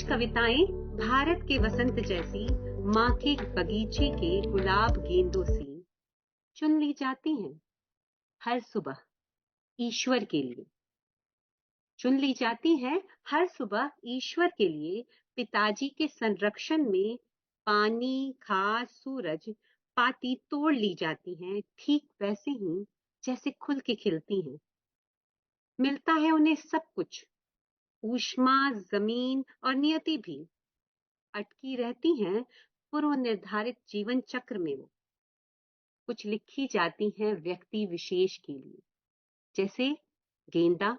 कविताएं भारत के वसंत जैसी माँ के बगीचे के गुलाब गेंदों सी चुन ली जाती हैं हर सुबह ईश्वर के लिए। चुन ली जाती हैं हर सुबह ईश्वर के लिए। पिताजी के संरक्षण में पानी, घास, सूरज, पाती तोड़ ली जाती हैं ठीक वैसे ही जैसे खुल के खिलती हैं। मिलता है उन्हें सब कुछ, ऊष्मा, जमीन और नियति भी। अटकी रहती हैं पूर्व निर्धारित जीवन चक्र में वो। कुछ लिखी जाती हैं व्यक्ति विशेष के लिए, जैसे गेंदा,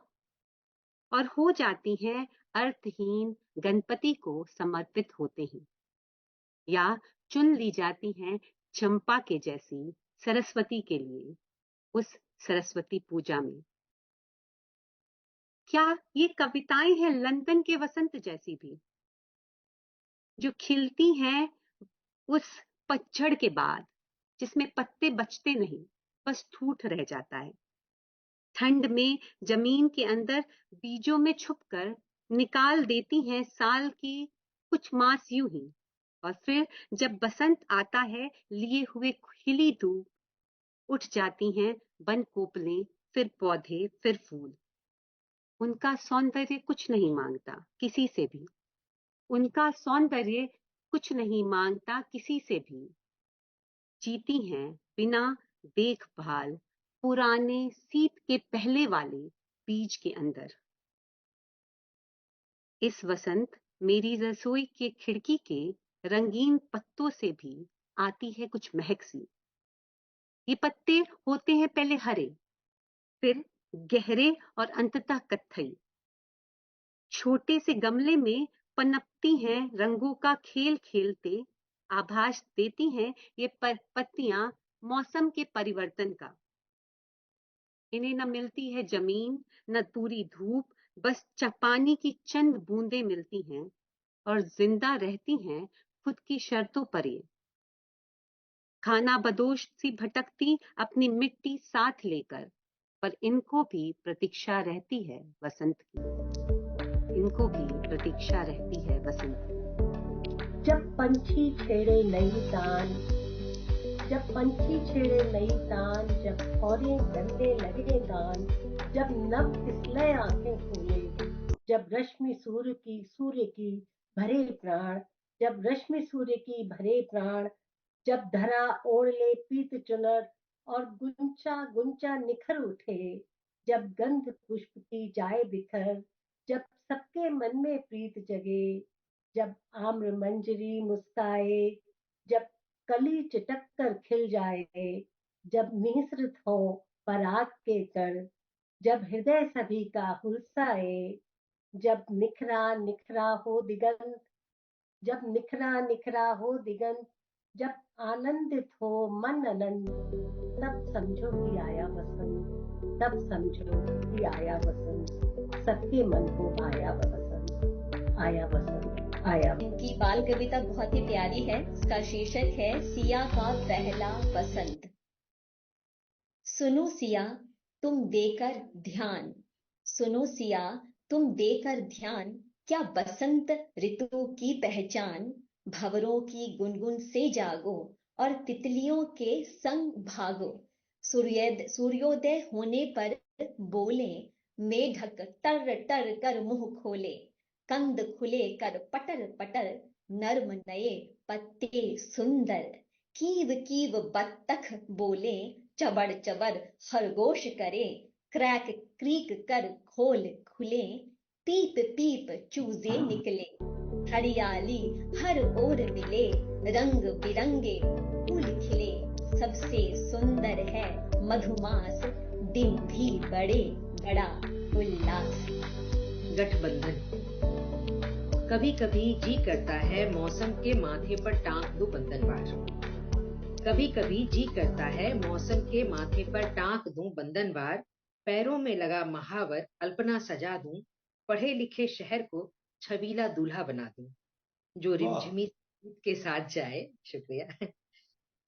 और हो जाती हैं अर्थहीन गणपति को समर्पित होते हैं। या चुन ली जाती हैं चंपा के जैसी सरस्वती के लिए उस सरस्वती पूजा में। क्या ये कविताएं हैं लंदन के वसंत जैसी भी, जो खिलती हैं उस पतझड़ के बाद जिसमें पत्ते बचते नहीं, बस ठूठ रह जाता है। ठंड में जमीन के अंदर बीजों में छुपकर निकाल देती हैं साल की कुछ मास यूं ही, और फिर जब बसंत आता है लिए हुए खिली धूप, उठ जाती हैं बन कोपलें, फिर पौधे, फिर फूल। उनका सौंदर्य कुछ नहीं मांगता किसी से भी, उनका सौंदर्य कुछ नहीं मांगता किसी से भी। जीती हैं बिना देखभाल पुराने सीत के पहले वाले बीज के अंदर। इस वसंत मेरी रसोई के खिड़की के रंगीन पत्तों से भी आती है कुछ महक सी। ये पत्ते होते हैं पहले हरे, फिर गहरे और अंततः कत्थई। छोटे से गमले में पनपती हैं रंगों का खेल खेलते, आभास देती हैं ये पत्तियां मौसम के परिवर्तन का। इन्हें न मिलती है जमीन, न पूरी धूप, बस पानी की चंद बूंदें मिलती हैं और जिंदा रहती हैं खुद की शर्तों पर ये। खाना बदोश सी भटकती अपनी मिट्टी साथ लेकर, पर इनको भी प्रतीक्षा रहती है वसंत की, इनको भी प्रतीक्षा रहती है वसंत की। जब पंछी छेड़े नई तान, जब पंछी छेड़े नई तान, जब भौरे गंदे लगे गान, जब नभ फिसले आंखें खोले, जब रश्मि सूर्य की भरे प्राण, जब रश्मि सूर्य की भरे प्राण, जब धरा ओढ़ ले पीत चुनर और गुंचा गुंचा निखर उठे, जब गंध पुष्प की जाए बिखर, जब सबके मन में प्रीत जगे, जब आम्र मंजरी मुस्काए, जब कली चटक कर खिल जाए, जब निःसृत हो पराग के कर, जब हृदय सभी का हुलसाए, जब निखरा निखरा हो दिगंत, जब निखरा निखरा हो दिगंत, जब आनंदित हो मन अनंत, तब समझो कि आया वसंत, तब समझो कि आया वसंत, सबके मन को आया वसंत, आया वसंत, आया। इनकी बाल कविता बहुत ही प्यारी है। इसका शीर्षक है सिया का पहला वसंत। सुनो सिया तुम देकर ध्यान, सुनो सिया तुम देकर ध्यान, क्या बसंत ऋतु की पहचान। भंवरों की गुनगुन से जागो और तितलियों के संग भागो। सूर्योदय होने पर बोले, मेढक टर टर कर मुंह खोले। कंद खुले कर पटर पटर, नर्म नए पत्ते सुंदर। कीव कीव बत्तख बोले, चबड़ चबड़ खरगोश करे। क्रैक क्रीक कर खोल खुले, पीप पीप चूजे निकले। हरियाली हर ओर मिले, रंग बिरंगे फूल खिले। सबसे सुंदर है मधुमास, दिन भी बड़े बड़ा उल्लास। गठबंधन। कभी कभी जी करता है मौसम के माथे पर टांग दूं बंधनवार। कभी कभी जी करता है मौसम के माथे पर टांग दूं बंधनवार। पैरों में लगा महावर अल्पना सजा दूं, पढ़े लिखे शहर को छबीला दूल्हा बना दूं, जो रिमझिमी के साथ जाए। शुक्रिया।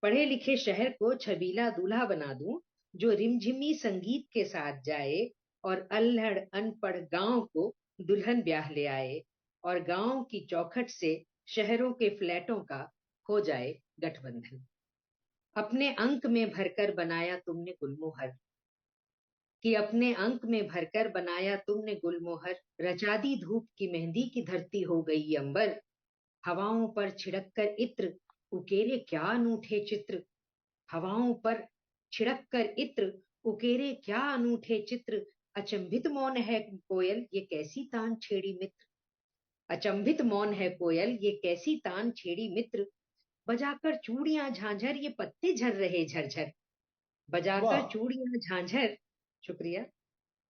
पढ़े लिखे शहर को छबीला दूल्हा बना दूं, जो रिमझिमी संगीत के साथ जाए और अल्हड़ अनपढ़ गांव को दुल्हन ब्याह ले आए। और गांव की चौखट से शहरों के फ्लैटों का हो जाए गठबंधन। अपने अंक में भरकर बनाया तुमने गुलमोहर, कि अपने अंक में भरकर बनाया तुमने गुलमोहर, रचा दी धूप की मेहंदी की धरती हो गई अंबर, हवाओं पर छिड़क कर इत्र उकेरे क्या अनूठे चित्र, हवाओं पर छिड़क कर इत्र उकेरे क्या अनूठे चित्र, अचंभित मौन है कोयल ये कैसी तान छेड़ी मित्र, अचंभित मौन है कोयल ये कैसी तान छेड़ी मित्र, बजाकर चूड़ियां झांझर ये पत्ते झर रहे झरझर, बजाकर वाह चूड़ियां झांझर, शुक्रिया,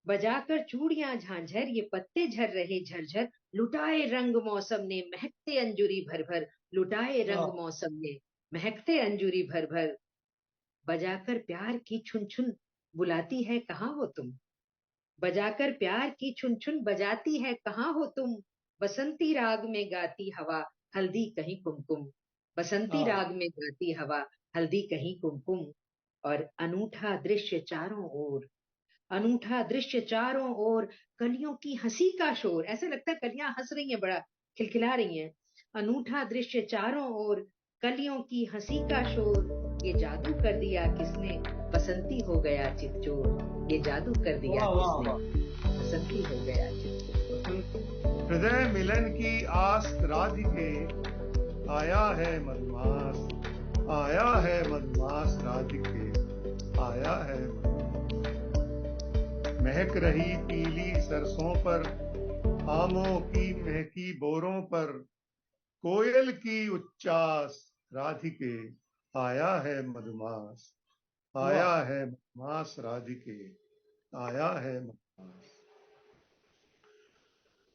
बजाकर चूड़ियां झांझर ये पत्ते झर रहे झरझर, लुटाए रंग मौसम ने महकते अंजुरी भर भर, लुटाए रंग वाह मौसम ने महकते अंजुरी भर भर, बजाकर प्यार की छुन छुन बुलाती है कहाँ हो तुम, बजाकर प्यार की छुन छुन बजाती है कहाँ हो तुम, बसंती राग में गाती हवा हल्दी कहीं कुमकुम, बसंती हाँ राग में गाती हवा हल्दी कहीं कुमकुम, और अनूठा दृश्य चारों ओर, अनूठा दृश्य चारों ओर, कलियों की हंसी का शोर, ऐसा लगता है कलियां हंस रही हैं, बड़ा खिलखिला रही हैं, अनूठा दृश्य चारों ओर, कलियों की हंसी का शोर, ये जादू कर दिया किसने बसंती हो गया चितचोर, ये जादू कर दिया वाह वाह किसने वाह। बसंती हो गया चितचोर। हृदय मिलन की आस राधिके, आया है मधुमास, आया है मधुमास राधिके, आया है मधुमास। महक रही पीली सरसों पर, आमों की महकी बोरों पर, कोयल की उच्चास राधिके, आया है मधुमास, आया वाह है मधुमास राधिके, आया है मधुमास।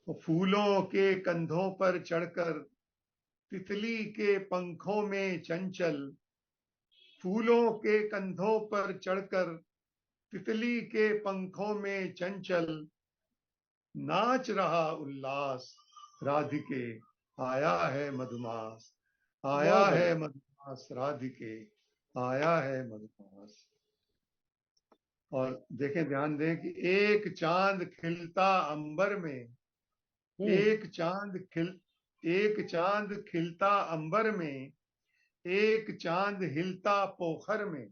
वो फूलों के कंधों पर चढ़कर, तितली के पंखों में चंचल, फूलों के कंधों पर चढ़कर, तितली के पंखों में चंचल, नाच रहा उल्लास राधिके, आया है मधुमास, आया बहुत है बढ़िया। मधुमास राधिके, आया है मधुमास। और देखें, ध्यान दें कि एक चांद खिलता अंबर में, एक चांद खिल एक चांद खिलता अंबर में, एक चांद हिलता पोखर में,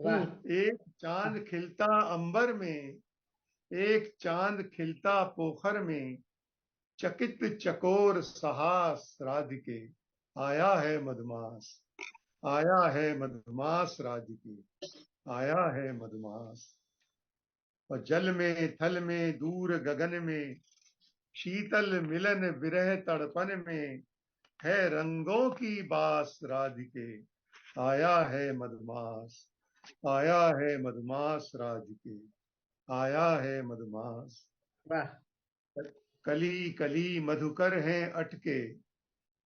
वाह एक चांद खिलता अंबर में, एक चांद खिलता पोखर में, चकित चकोर सहास राधिके, आया है मधुमास, आया है मधुमास राधिके, आया है मधुमास। और जल में थल में दूर गगन में, शीतल मिलन विरह तड़पन में, है रंगों की बास राधिके, आया है मधुमास, आया है मधुमास राधिके, आया है मधुमास। वाह, कली कली मधुकर हैं अटके,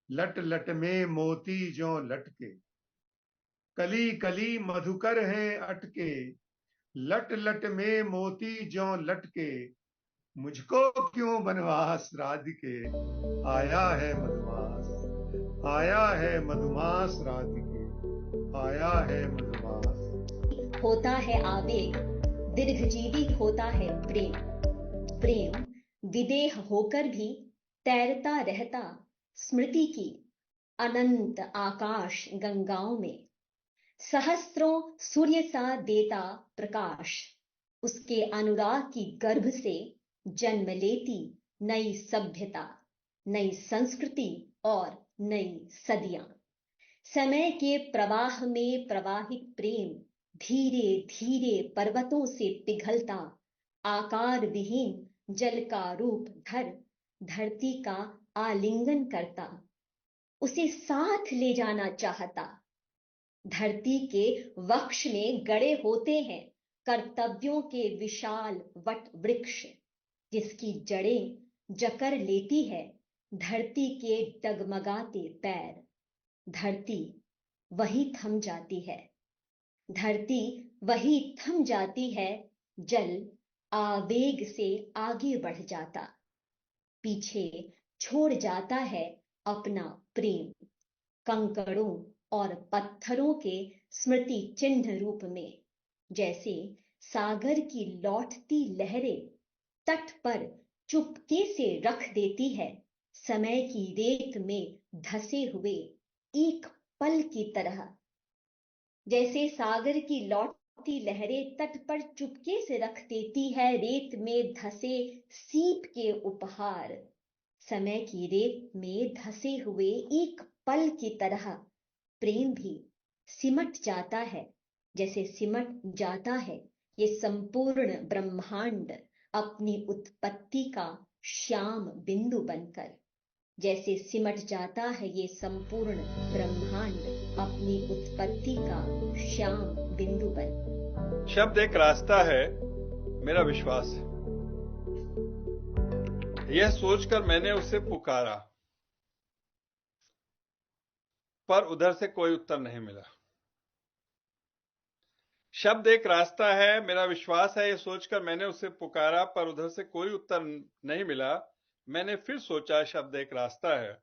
लट लट में मोती जो लटके, कली कली मधुकर हैं अटके, लट लट में मोती जो लटके, मुझको क्यों बनवास राधिके, आया है मधुमास, आया है मधुमास राधिके, आया है मधुमास। होता है आवेग, दीर्घजीवी होता है प्रेम, प्रेम विदेह होकर भी तैरता रहता स्मृति की अनंत आकाश गंगाओं में, सहस्त्रों सूर्य सा देता प्रकाश, उसके अनुराग की गर्भ से जन्म लेती नई सभ्यता, नई संस्कृति और नई सदियां। समय के प्रवाह में प्रवाहित प्रेम धीरे धीरे पर्वतों से पिघलता, आकार विहीन जल का रूप धर धरती का आलिंगन करता, उसे साथ ले जाना चाहता। धरती के वक्ष में गड़े होते हैं कर्तव्यों के विशाल वट वृक्ष, जिसकी जड़ें जकड़ लेती है धरती के डगमगाते पैर। धरती वही थम जाती है, धरती वही थम जाती है, जल आवेग से आगे बढ़ जाता, पीछे छोड़ जाता है अपना प्रेम, कंकड़ों और पत्थरों के स्मृति चिन्ह रूप में। जैसे सागर की लौटती लहरें तट पर चुपके से रख देती है समय की रेत में धसे हुए एक पल की तरह। जैसे सागर की लौटती लहरें तट पर चुपके से रख देती है रेत में धसे सीप के उपहार। समय की रेत में धसे हुए एक पल की तरह प्रेम भी सिमट जाता है, जैसे सिमट जाता है ये संपूर्ण ब्रह्मांड अपनी उत्पत्ति का श्याम बिंदु बनकर। जैसे सिमट जाता है ये संपूर्ण ब्रह्मांड अपनी उत्पत्ति का श्याम बिंदु बन। शब्द एक रास्ता है, मेरा विश्वास है। यह सोचकर मैंने उसे पुकारा, पर उधर से कोई उत्तर नहीं मिला। शब्द एक रास्ता है, मेरा विश्वास है, यह सोचकर मैंने उसे पुकारा, पर उधर से कोई उत्तर नहीं मिला। मैंने फिर सोचा, शब्द एक रास्ता है,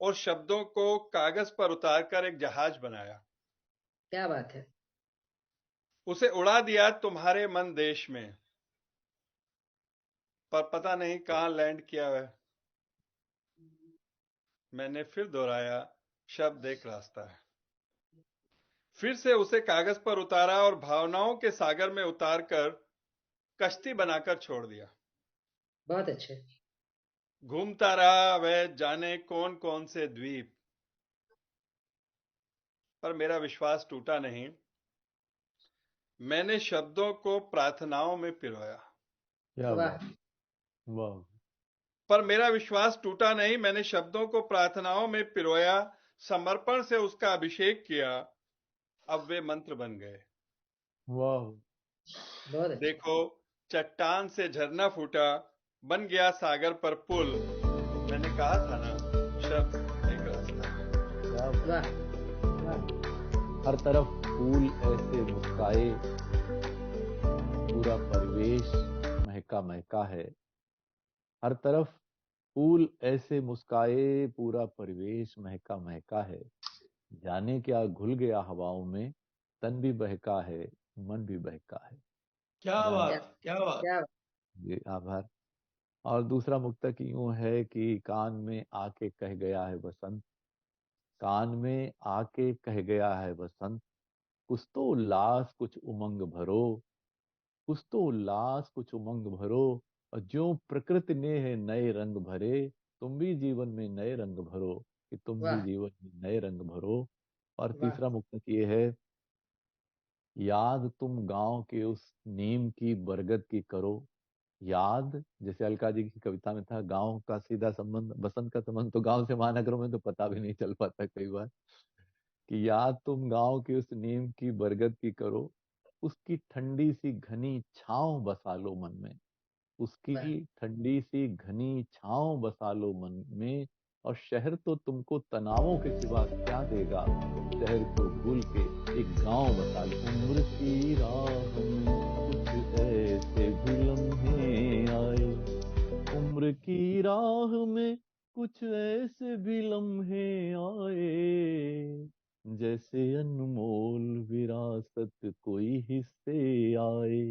और शब्दों को कागज पर उतारकर एक जहाज बनाया। क्या बात है। उसे उड़ा दिया तुम्हारे मन देश में, पर पता नहीं कहां लैंड किया वह। मैंने फिर दोहराया, शब्द एक रास्ता है। फिर से उसे कागज पर उतारा और भावनाओं के सागर में उतारकर कश्ती बनाकर छोड़ दिया। बहुत अच्छे। घूमता रहा वह जाने कौन कौन से द्वीप, पर मेरा विश्वास टूटा नहीं। मैंने शब्दों को प्रार्थनाओं में पिरोया। क्या वाह। बात, वाह। पर मेरा विश्वास टूटा नहीं। मैंने शब्दों को प्रार्थनाओं में पिरोया, समर्पण से उसका अभिषेक किया, अब वे मंत्र बन गए। वाह, बहुत अच्छे। देखो, चट्टान से झरना फूटा, बन गया सागर पर पुल। मैंने कहा था ना, शब्द एक रास्ता है। क्या वाह बात। हर तरफ फूल ऐसे मुस्काए, पूरा परिवेश महका महका है। हर तरफ फूल ऐसे मुस्काए, पूरा परिवेश महका महका है। जाने क्या घुल गया हवाओं में, तन भी बहका है, मन भी बहका है। क्या जाने बात, क्या बात। क्या जी, आभार। और दूसरा मुक्तक यूं है कि कान में आके कह गया है बसंत, कान में आके कह गया है बसंत, कुछ तो उल्लास कुछ उमंग भरो, कुछ तो उल्लास कुछ उमंग भरो, और जो प्रकृति ने है नए रंग भरे, तुम भी जीवन में नए रंग भरो, कि तुम भी वाह जीवन में नए रंग भरो। और वाह। तीसरा मुक्तक ये है, याद तुम गांव के उस नीम की बरगद की करो, याद जैसे अलका जी की कविता में था, गांव का सीधा संबंध, बसंत का संबंध तो गांव से महानगरों में तो पता भी नहीं चल पाता कई बार, कि याद तुम गांव की उस नीम की बरगद की करो, उसकी ठंडी सी घनी छांव बसा लो मन में, वाह उसकी ठंडी सी घनी छांव बसा लो मन में। और शहर तो तुमको तनावों के सिवा क्या देगा, शहर को भूल के एक गांव बसा लो। उम्र की राह में कुछ ऐसे भी लम्हे आए, उम्र की राह में कुछ ऐसे भी लम्हे आए, जैसे अनमोल विरासत कोई हिस्से आए,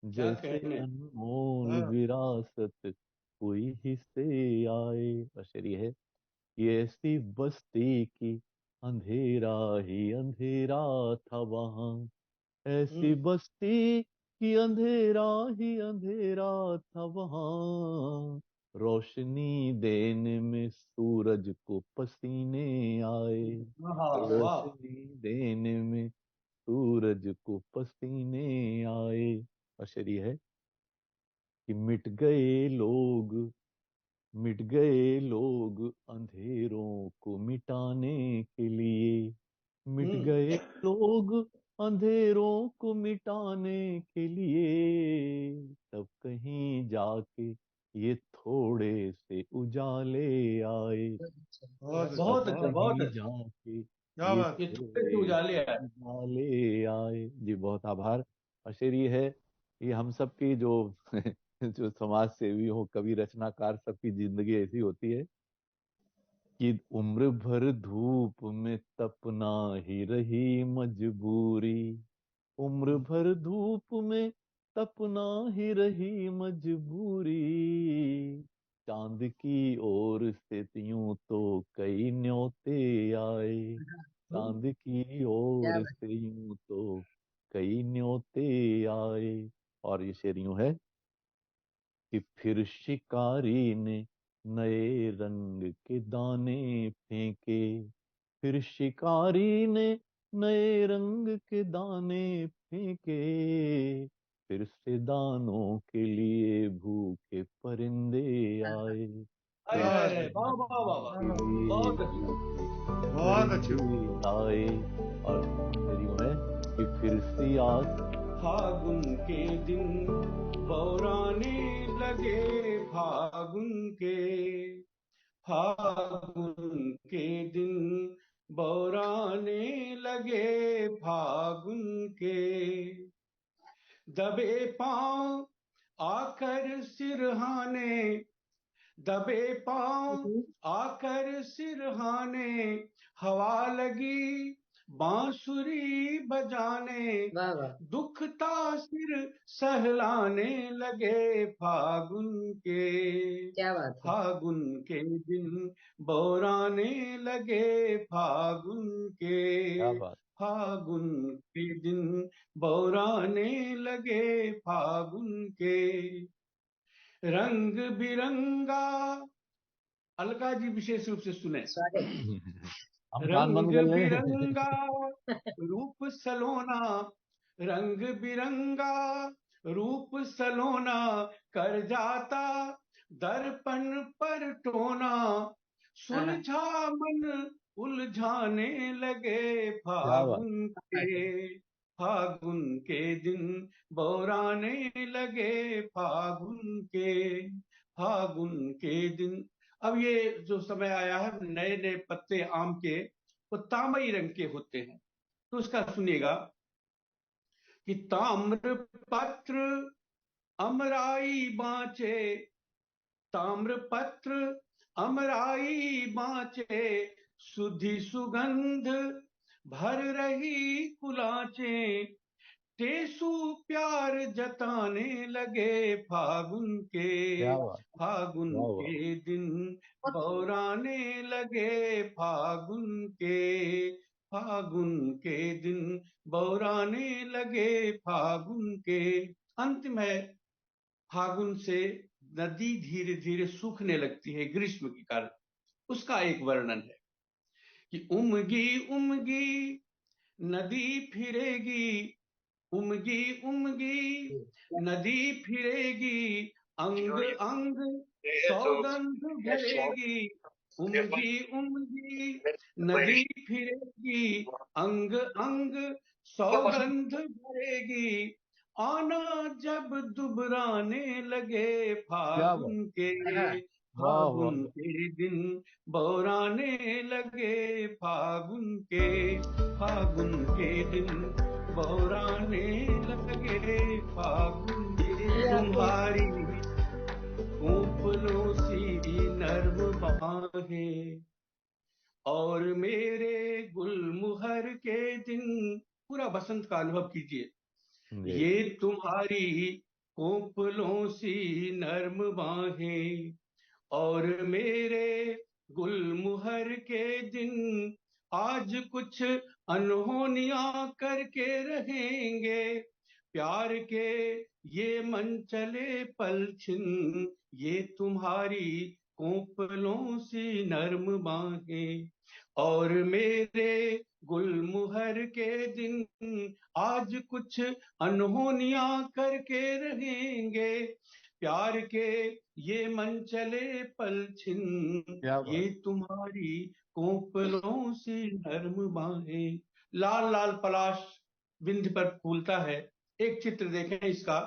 क्या जैसे कहने। अनमोल हाँ। विरासत कोई हिस्से आए। और शेर ये है, ये ऐसी बस्ती की अंधेरा ही अंधेरा था वहां, ऐसी बस्ती की अंधेरा ही अंधेरा था वहां, रोशनी देने में सूरज को पसीने आए, वाह वाह। रोशनी देने में सूरज को पसीने आए। और शेर ये है कि मिट गए लोग अंधेरों को मिटाने के लिए, मिट गए लोग अंधेरों को मिटाने के लिए, तब कहीं जाके ये थोड़े से उजाले आए, बहुत अच्छा, तब बहुत अच्छा, बहुत कहीं अच्छा। जाके क्या ये बात। ये थोड़े से थोड़े उजाले से आए। उजाले आए। जी बहुत आभार। और शेर ये है, ये हम सब की जो जो समाज सेवी हो, कवि, रचनाकार, सबकी जिंदगी ऐसी होती है कि उम्र भर धूप में तपना ही रही मजबूरी, उम्र भर धूप में तपना ही रही मजबूरी, चांद की ओर से यूं तो कई न्योते आए, चांद की ओर से यूं तो कई न्योते आए। और ये शेर यूं है कि फिर शिकारी ने नए रंग के दाने फेंके, फिर शिकारी ने नए रंग के दाने फेंके, फिर से दानों के लिए भूखे परिंदे आए, फिर अरे से वाह वाह वाह दानों वाह, के लिए बहुत अच्छी, भूखे बहुत अच्छी। परिंदे आए। और फिर यूं है कि फिर सिया फागुन के दिन बौराने लगे, फागुन के दिन बौराने लगे, फागुन के दबे पांव आकर सिरहाने, दबे पांव आकर सिरहाने, हवा लगी बांसुरी बजाने, वाह वाह, दुखता सिर सहलाने लगे, फागुन के क्या बात है। फागुन के दिन बौराने लगे, फागुन के क्या बात। फागुन के दिन बौराने लगे, फागुन के रंग बिरंगा, अलका जी विशेष रूप से सुने, हम कान रंग बंद कर लें। बिरंगा रूप सलोना, रंग बिरंगा रूप सलोना, कर जाता दर्पण पर टोना, सुलझा मन उलझाने लगे, क्या बात। फागुन के दिन बौराने लगे, फागुन के दिन। अब ये जो समय आया है, नए नए पत्ते आम के वो तामई रंग के होते हैं, तो उसका सुनिएगा कि ताम्र पत्र अमराई बाँचे, ताम्र पत्र अमराई बाँचे, सुधि सुगंध भर रही कुलाचे, टेसू प्यार जताने लगे, फागुन क्या बात। वाह वाह। के दिन बौराने लगे, फागुन के दिन बौराने लगे, फागुन के। अंतिम है, फागुन से नदी धीरे धीरे सूखने लगती है ग्रीष्म के कारण, उसका एक वर्णन है कि उमगी उमगी नदी फिरेगी, उमगी उमगी नदी फिरेगी, अंग अंग सौगंध भरेगी, उमगी उमगी नदी फिरेगी, अंग अंग सौगंध भरेगी, आना जब दुबराने लगे, क्या बात। वाह वाह। फागुन के दिन बौराने लगे, फागुन के दिन बौराने लगे, फागुन तुम्हारी ऊपलों सी नर्म बाहें और मेरे गुलमुहर के दिन, पूरा बसंत का अनुभव कीजिए, जी। ये तुम्हारी कोपलों सी नर्म बाहें और मेरे गुलमुहर के दिन, आज कुछ अनहोनियां करके रहेंगे, प्यार के ये मन चले पलछिन, ये तुम्हारी कोपलों सी नर्म बाहें और मेरे गुलमुहर के दिन, आज कुछ अनहोनियां करके रहेंगे, प्यार के ये मन चले पलछिन, क्या ये बात। तुम्हारी कोपलों सी नर्म बाहें। लाल लाल पलाश विंध्य पर फूलता है। एक चित्र देखें इसका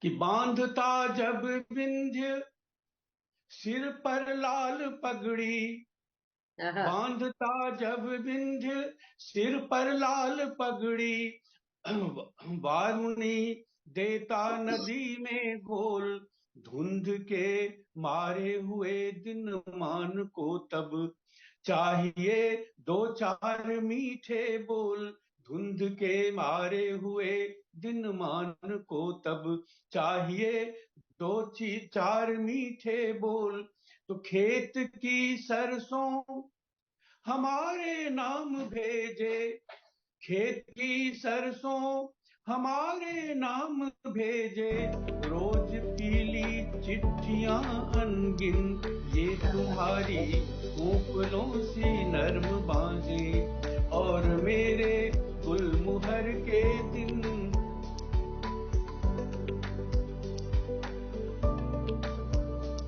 कि बांधता जब विंध्य सिर पर लाल पगड़ी, बांधता जब विंध्य सिर पर लाल पगड़ी, वारुणी देता नदी में घोल, धुंध के मारे हुए दिन मान को तब चाहिए दो चार मीठे बोल, धुंध के मारे हुए दिन मान को तब चाहिए चार मीठे बोल। तो खेत की सरसों हमारे नाम भेजे, खेत की सरसों हमारे नाम भेजे, रोज पीली चिट्ठियां अनगिन, ये तुम्हारी ऊपलों सी नर्म बांझ